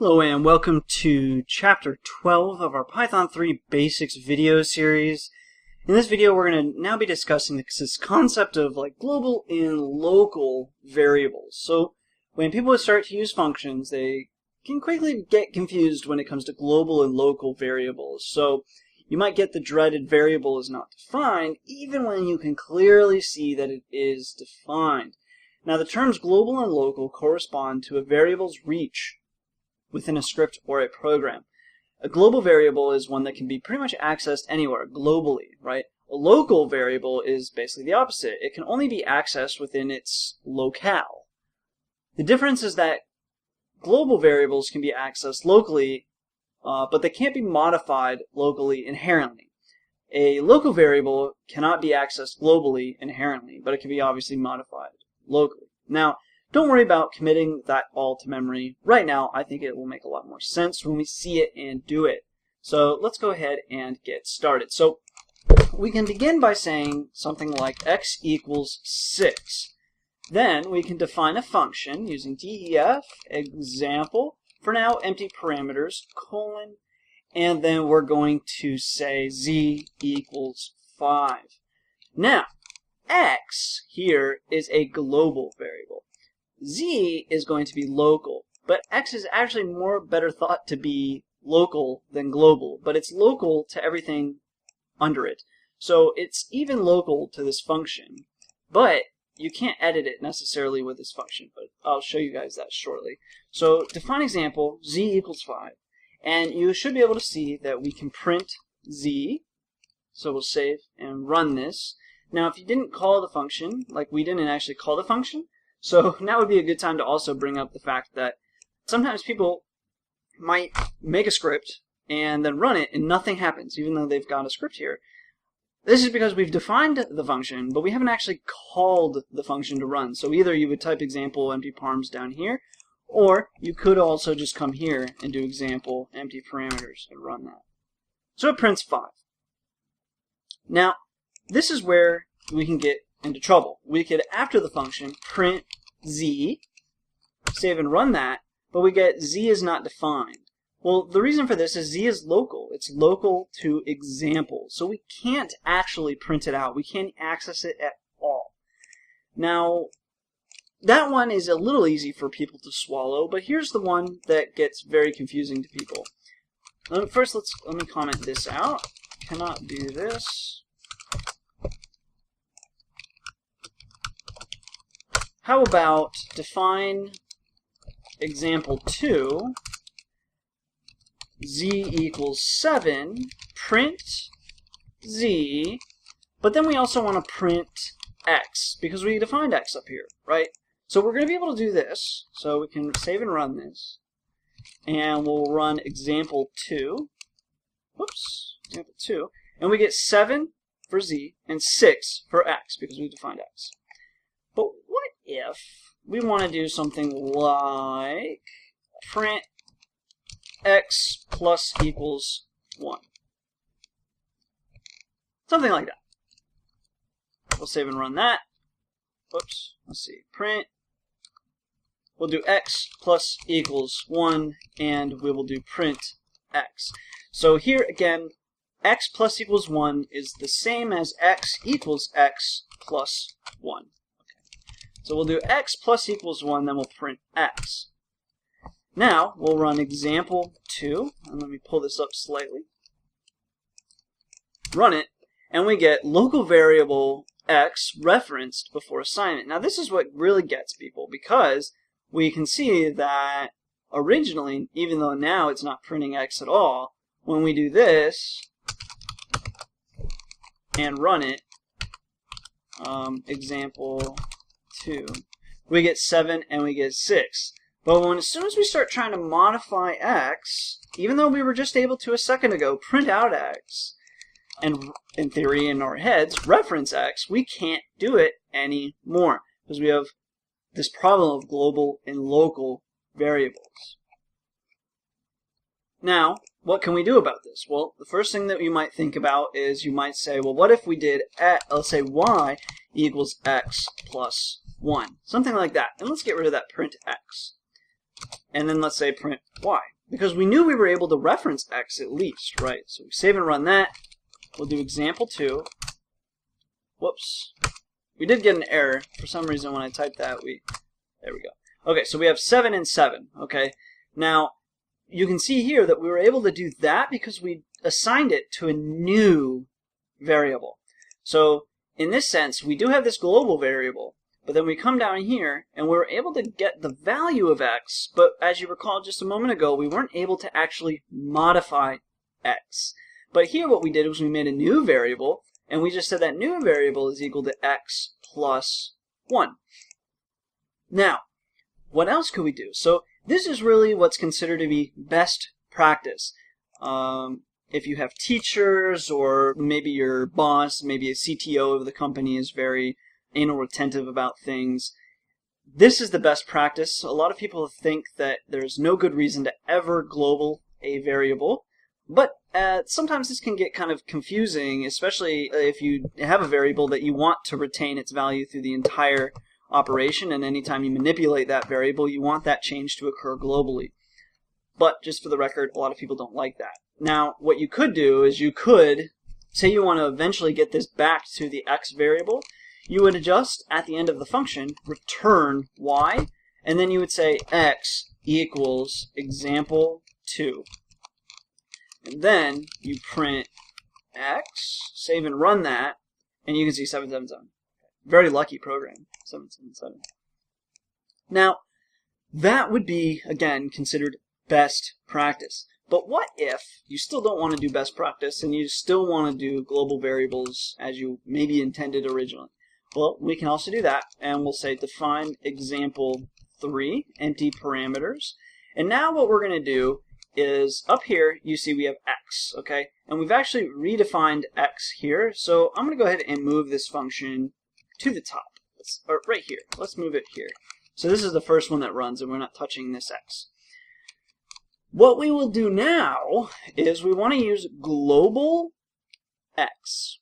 Hello and welcome to Chapter 12 of our Python 3 Basics video series. In this video we're going to now be discussing this concept of global and local variables. So when people start to use functions, they can quickly get confused when it comes to global and local variables. So you might get the dreaded variable is not defined even when you can clearly see that it is defined. Now the terms global and local correspond to a variable's reach within a script or a program. A global variable is one that can be pretty much accessed anywhere, globally, right? A local variable is basically the opposite. It can only be accessed within its locale. The difference is that global variables can be accessed locally, but they can't be modified locally inherently. A local variable cannot be accessed globally inherently, but it can be obviously modified locally. Now, don't worry about committing that all to memory right now. I think it will make a lot more sense when we see it and do it. So let's go ahead and get started. So we can begin by saying something like x equals 6. Then we can define a function using def example, for now empty parameters, colon, and then we're going to say z equals 5. Now, x here is a global variable. Z is going to be local, but x is actually better thought to be local than global, but it's local to everything under it. So it's even local to this function, but you can't edit it necessarily with this function, but I'll show you guys that shortly. So define example, z equals 5, and you should be able to see that we can print z, so we'll save and run this. Now if you didn't call the function, like we didn't actually call the function, so now would be a good time to also bring up the fact that sometimes people might make a script and then run it and nothing happens, even though they've got a script here. This is because we've defined the function, but we haven't actually called the function to run. So either you would type example empty params down here, or you could also just come here and do example empty parameters and run that. So it prints 5. Now, this is where we can get into trouble. We could, after the function, print z, save and run that, but we get z is not defined. Well, the reason for this is z is local. It's local to example, so we can't actually print it out. We can't access it at all. Now, that one is a little easy for people to swallow, but here's the one that gets very confusing to people. First, let me comment this out. Cannot do this. How about define example 2, z equals 7, print z, but then we also want to print x, because we defined x up here, right? So we're going to be able to do this, so we can save and run this, and we'll run example 2, example 2, and we get 7 for z and 6 for x, because we defined x. But what if we want to do something like print x plus equals 1? Something like that. We'll save and run that. Let's see. Print. We'll do x plus equals 1, and we will do print x. So here again, x plus equals 1 is the same as x equals x plus 1. So we'll do x plus equals 1, then we'll print x. Now, we'll run example 2, and let me pull this up slightly. Run it, and we get local variable x referenced before assignment. Now this is what really gets people, because we can see that originally, even though now it's not printing x at all, when we do this and run it, example 2, we get 7 and we get 6. But as soon as we start trying to modify x, even though we were just able to a second ago print out x, and in theory in our heads reference x, we can't do it anymore because we have this problem of global and local variables. Now, what can we do about this? Well, the first thing that you might think about is you might say, well, what if we did, let's say y equals x plus 1. Something like that. And let's get rid of that print x. and then let's say print y. Because we knew we were able to reference x at least, right? So we save and run that. We'll do example 2. Whoops. We did get an error. For some reason when I typed that, there we go. Okay, so we have 7 and 7, okay? Now, you can see here that we were able to do that because we assigned it to a new variable. So, in this sense, we do have this global variable, but then we come down here and we're able to get the value of x, but as you recall just a moment ago, we weren't able to actually modify x. But here what we did was we made a new variable, and we just said that new variable is equal to x plus 1. Now, what else could we do? So this is really what's considered to be best practice. If you have teachers, or maybe your boss, maybe a CTO of the company is very anal retentive about things, this is the best practice. A lot of people think that there's no good reason to ever global a variable, but sometimes this can get kind of confusing, especially if you have a variable that you want to retain its value through the entire operation, and anytime you manipulate that variable, you want that change to occur globally. But just for the record, a lot of people don't like that. Now, what you could do is you could, say you want to eventually get this back to the x variable, you would just, at the end of the function, return y, and then you would say x equals example 2. And then you print x, save and run that, and you can see 777. Very lucky program, 777. Now, that would be, again, considered best practice. But what if you still don't want to do best practice and you still want to do global variables as you maybe intended originally? Well, we can also do that, and we'll say define example 3, empty parameters. And now what we're going to do is, up here, you see we have x, okay? And we've actually redefined x here, so I'm going to go ahead and move this function to the top, or right here. Let's move it here. So this is the first one that runs, and we're not touching this x. What we will do now is we want to use global x.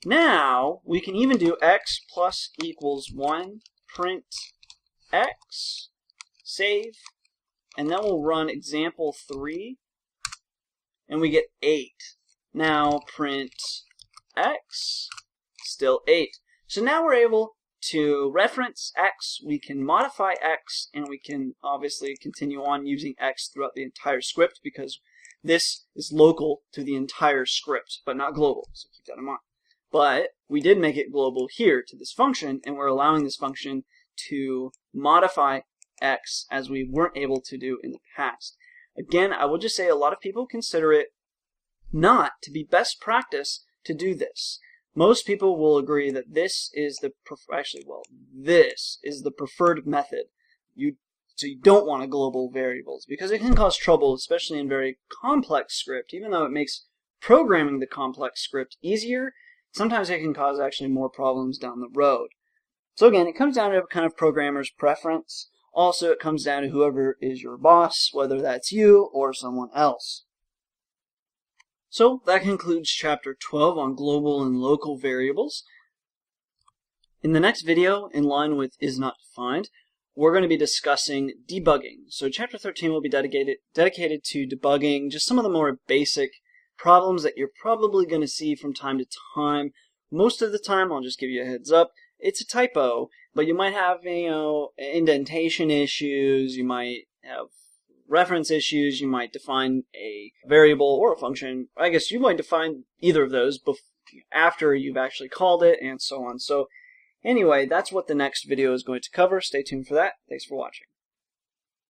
Now, we can even do x plus equals 1, print x, save, and then we'll run example 3, and we get 8. Now, print x, still 8. So now we're able to reference x, we can modify x, and we can obviously continue on using x throughout the entire script, because this is local to the entire script, but not global, so keep that in mind. But we did make it global here to this function, and we're allowing this function to modify x as we weren't able to do in the past. Again, I will just say a lot of people consider it not to be best practice to do this. Most people will agree that this is the this is the preferred method. So you don't want to global variables because it can cause trouble, especially in very complex script. Even though it makes programming the complex script easier, sometimes it can cause actually more problems down the road. So again, it comes down to kind of programmer's preference. Also, it comes down to whoever is your boss, whether that's you or someone else. So that concludes chapter 12 on global and local variables. In the next video, in line with is not defined, we're going to be discussing debugging. So chapter 13 will be dedicated to debugging just some of the more basic problems that you're probably going to see from time to time. Most of the time, I'll just give you a heads up, it's a typo, but you might have, indentation issues, you might have reference issues, you might define a variable or a function. I guess you might define either of those after you've actually called it, and so on. So anyway, that's what the next video is going to cover. Stay tuned for that. Thanks for watching.